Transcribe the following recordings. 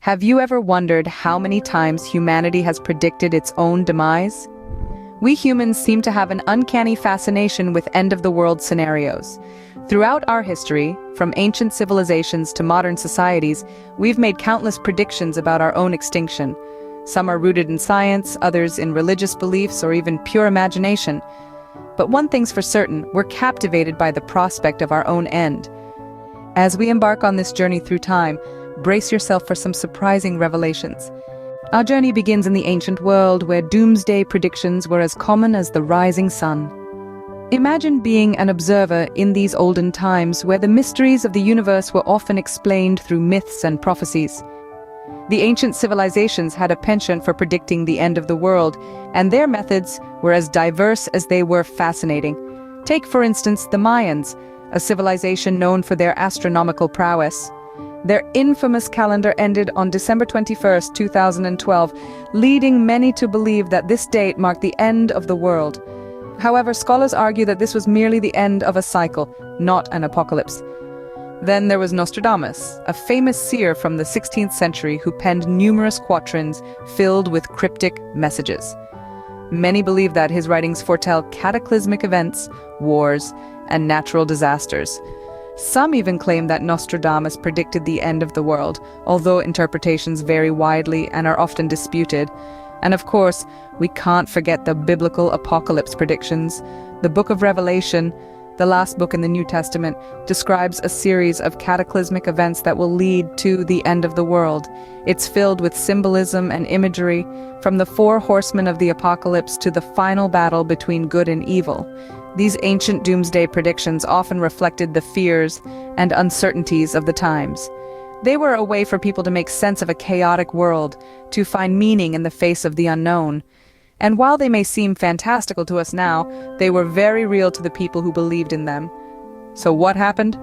Have you ever wondered how many times humanity has predicted its own demise? We humans seem to have an uncanny fascination with end-of-the-world scenarios. Throughout our history, from ancient civilizations to modern societies, we've made countless predictions about our own extinction. Some are rooted in science, others in religious beliefs or even pure imagination. But one thing's for certain, we're captivated by the prospect of our own end. As we embark on this journey through time, brace yourself for some surprising revelations. Our journey begins in the ancient world, where doomsday predictions were as common as the rising sun. Imagine being an observer in these olden times, where the mysteries of the universe were often explained through myths and prophecies. The ancient civilizations had a penchant for predicting the end of the world, and their methods were as diverse as they were fascinating. Take, for instance, the Mayans, a civilization known for their astronomical prowess. Their infamous calendar ended on December 21st, 2012, leading many to believe that this date marked the end of the world. However, scholars argue that this was merely the end of a cycle, not an apocalypse. Then there was Nostradamus, a famous seer from the 16th century who penned numerous quatrains filled with cryptic messages. Many believe that his writings foretell cataclysmic events, wars, and natural disasters. Some even claim that Nostradamus predicted the end of the world, although interpretations vary widely and are often disputed. And of course, we can't forget the biblical apocalypse predictions. The Book of Revelation, the last book in the New Testament, describes a series of cataclysmic events that will lead to the end of the world. It's filled with symbolism and imagery, from the four horsemen of the apocalypse to the final battle between good and evil. These ancient doomsday predictions often reflected the fears and uncertainties of the times. They were a way for people to make sense of a chaotic world, to find meaning in the face of the unknown. And while they may seem fantastical to us now, they were very real to the people who believed in them. So what happened?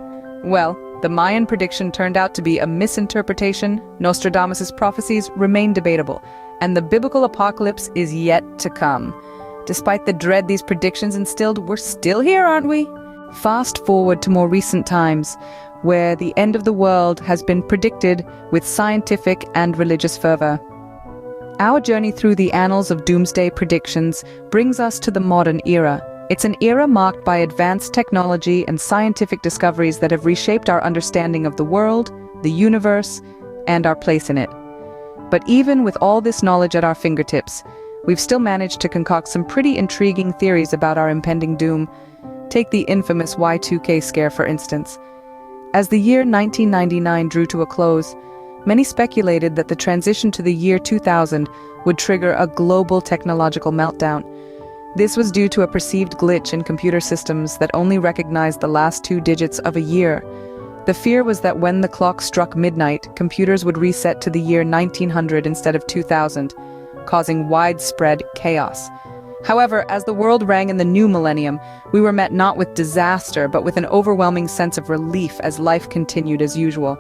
Well, the Mayan prediction turned out to be a misinterpretation, Nostradamus' prophecies remain debatable, and the biblical apocalypse is yet to come. Despite the dread these predictions instilled, we're still here, aren't we? Fast forward to more recent times, where the end of the world has been predicted with scientific and religious fervor. Our journey through the annals of doomsday predictions brings us to the modern era. It's an era marked by advanced technology and scientific discoveries that have reshaped our understanding of the world, the universe, and our place in it. But even with all this knowledge at our fingertips, we've still managed to concoct some pretty intriguing theories about our impending doom. Take the infamous Y2K scare, for instance. As the year 1999 drew to a close, many speculated that the transition to the year 2000 would trigger a global technological meltdown. This was due to a perceived glitch in computer systems that only recognized the last two digits of a year. The fear was that when the clock struck midnight, computers would reset to the year 1900 instead of 2000, causing widespread chaos. However, as the world rang in the new millennium, we were met not with disaster, but with an overwhelming sense of relief as life continued as usual.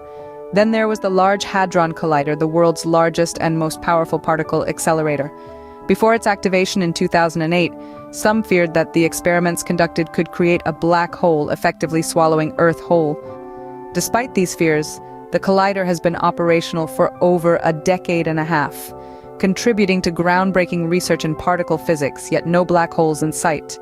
Then there was the Large Hadron Collider, the world's largest and most powerful particle accelerator. Before its activation in 2008, some feared that the experiments conducted could create a black hole, effectively swallowing Earth whole. Despite these fears, the collider has been operational for over a decade and a half, contributing to groundbreaking research in particle physics, yet no black holes in sight.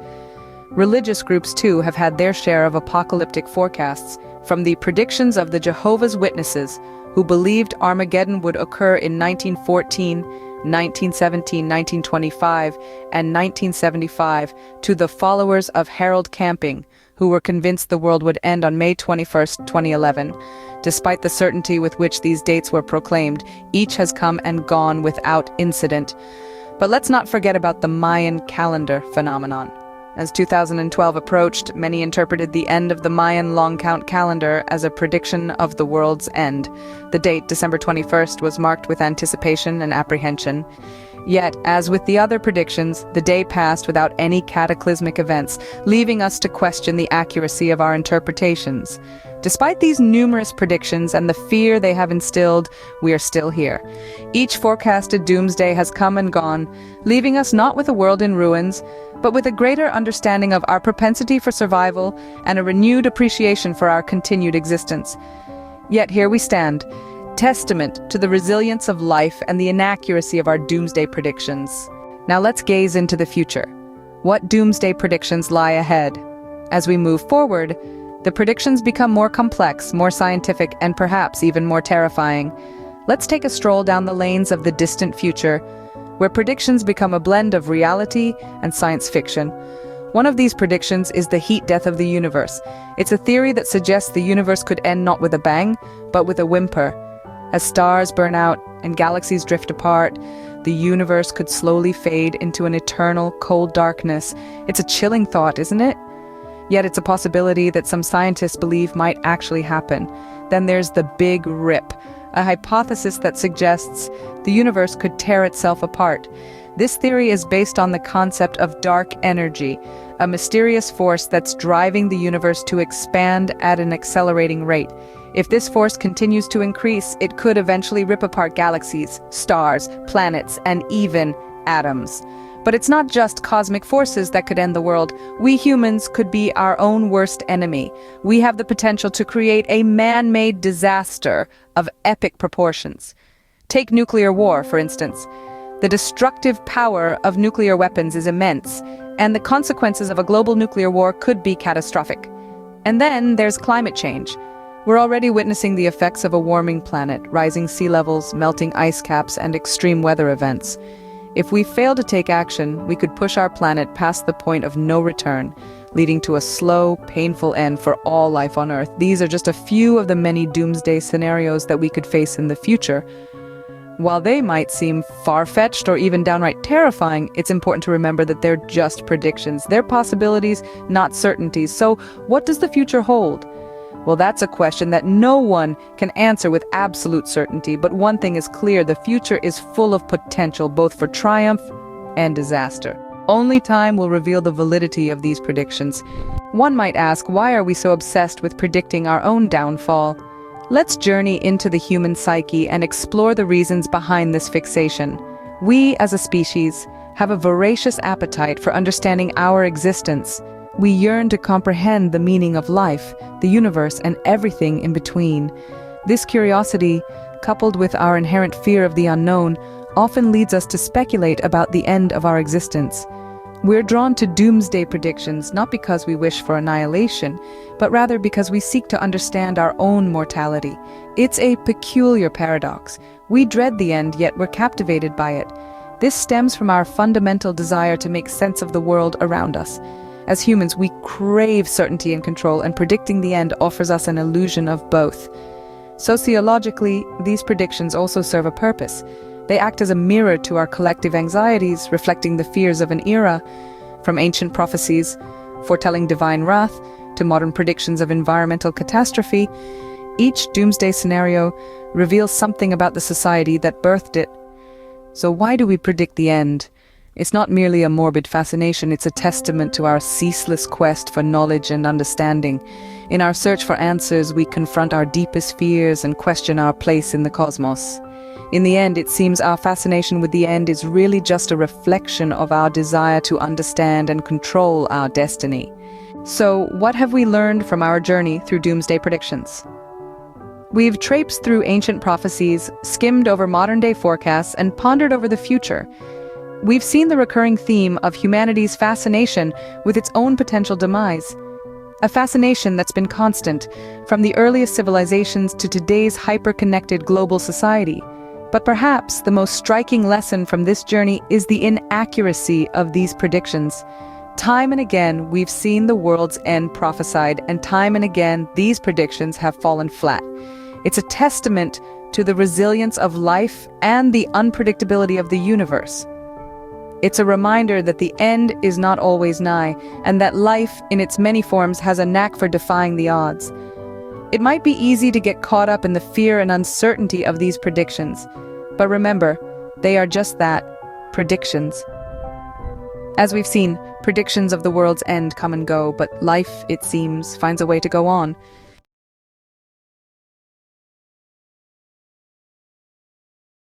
Religious groups, too, have had their share of apocalyptic forecasts, from the predictions of the Jehovah's Witnesses, who believed Armageddon would occur in 1914, 1917, 1925, and 1975, to the followers of Harold Camping, who were convinced the world would end on May 21, 2011. Despite the certainty with which these dates were proclaimed, each has come and gone without incident. But let's not forget about the Mayan calendar phenomenon. As 2012 approached, many interpreted the end of the Mayan long count calendar as a prediction of the world's end. The date, December 21st, was marked with anticipation and apprehension. Yet, as with the other predictions, the day passed without any cataclysmic events, leaving us to question the accuracy of our interpretations. Despite these numerous predictions and the fear they have instilled, we are still here. Each forecasted doomsday has come and gone, leaving us not with a world in ruins, but with a greater understanding of our propensity for survival and a renewed appreciation for our continued existence. Yet here we stand, testament to the resilience of life and the inaccuracy of our doomsday predictions. Now let's gaze into the future. What doomsday predictions lie ahead? As we move forward, the predictions become more complex, more scientific, and perhaps even more terrifying. Let's take a stroll down the lanes of the distant future, where predictions become a blend of reality and science fiction. One of these predictions is the heat death of the universe. It's a theory that suggests the universe could end not with a bang, but with a whimper. As stars burn out and galaxies drift apart, the universe could slowly fade into an eternal, cold darkness. It's a chilling thought, isn't it? Yet it's a possibility that some scientists believe might actually happen. Then there's the Big Rip, a hypothesis that suggests the universe could tear itself apart. This theory is based on the concept of dark energy, a mysterious force that's driving the universe to expand at an accelerating rate. If this force continues to increase, it could eventually rip apart galaxies, stars, planets, and even atoms. But it's not just cosmic forces that could end the world. We humans could be our own worst enemy. We have the potential to create a man-made disaster of epic proportions. Take nuclear war, for instance. The destructive power of nuclear weapons is immense, and the consequences of a global nuclear war could be catastrophic. And then there's climate change. We're already witnessing the effects of a warming planet, rising sea levels, melting ice caps, and extreme weather events. If we fail to take action, we could push our planet past the point of no return, leading to a slow, painful end for all life on Earth. These are just a few of the many doomsday scenarios that we could face in the future. While they might seem far-fetched or even downright terrifying, it's important to remember that they're just predictions. They're possibilities, not certainties. So, what does the future hold? Well, that's a question that no one can answer with absolute certainty, but one thing is clear: the future is full of potential, both for triumph and disaster. Only time will reveal the validity of these predictions. One might ask, why are we so obsessed with predicting our own downfall? Let's journey into the human psyche and explore the reasons behind this fixation. We, as a species, have a voracious appetite for understanding our existence. We yearn to comprehend the meaning of life, the universe, and everything in between. This curiosity, coupled with our inherent fear of the unknown, often leads us to speculate about the end of our existence. We're drawn to doomsday predictions not because we wish for annihilation, but rather because we seek to understand our own mortality. It's a peculiar paradox. We dread the end, yet we're captivated by it. This stems from our fundamental desire to make sense of the world around us. As humans, we crave certainty and control, and predicting the end offers us an illusion of both. Sociologically, these predictions also serve a purpose. They act as a mirror to our collective anxieties, reflecting the fears of an era, from ancient prophecies foretelling divine wrath to modern predictions of environmental catastrophe. Each doomsday scenario reveals something about the society that birthed it. So why do we predict the end? It's not merely a morbid fascination, it's a testament to our ceaseless quest for knowledge and understanding. In our search for answers, we confront our deepest fears and question our place in the cosmos. In the end, it seems our fascination with the end is really just a reflection of our desire to understand and control our destiny. So, what have we learned from our journey through doomsday predictions? We've traipsed through ancient prophecies, skimmed over modern-day forecasts, and pondered over the future. We've seen the recurring theme of humanity's fascination with its own potential demise. A fascination that's been constant, from the earliest civilizations to today's hyper-connected global society. But perhaps the most striking lesson from this journey is the inaccuracy of these predictions. Time and again, we've seen the world's end prophesied, and time and again, these predictions have fallen flat. It's a testament to the resilience of life and the unpredictability of the universe. It's a reminder that the end is not always nigh, and that life, in its many forms, has a knack for defying the odds. It might be easy to get caught up in the fear and uncertainty of these predictions, but remember, they are just that, predictions. As we've seen, predictions of the world's end come and go, but life, it seems, finds a way to go on.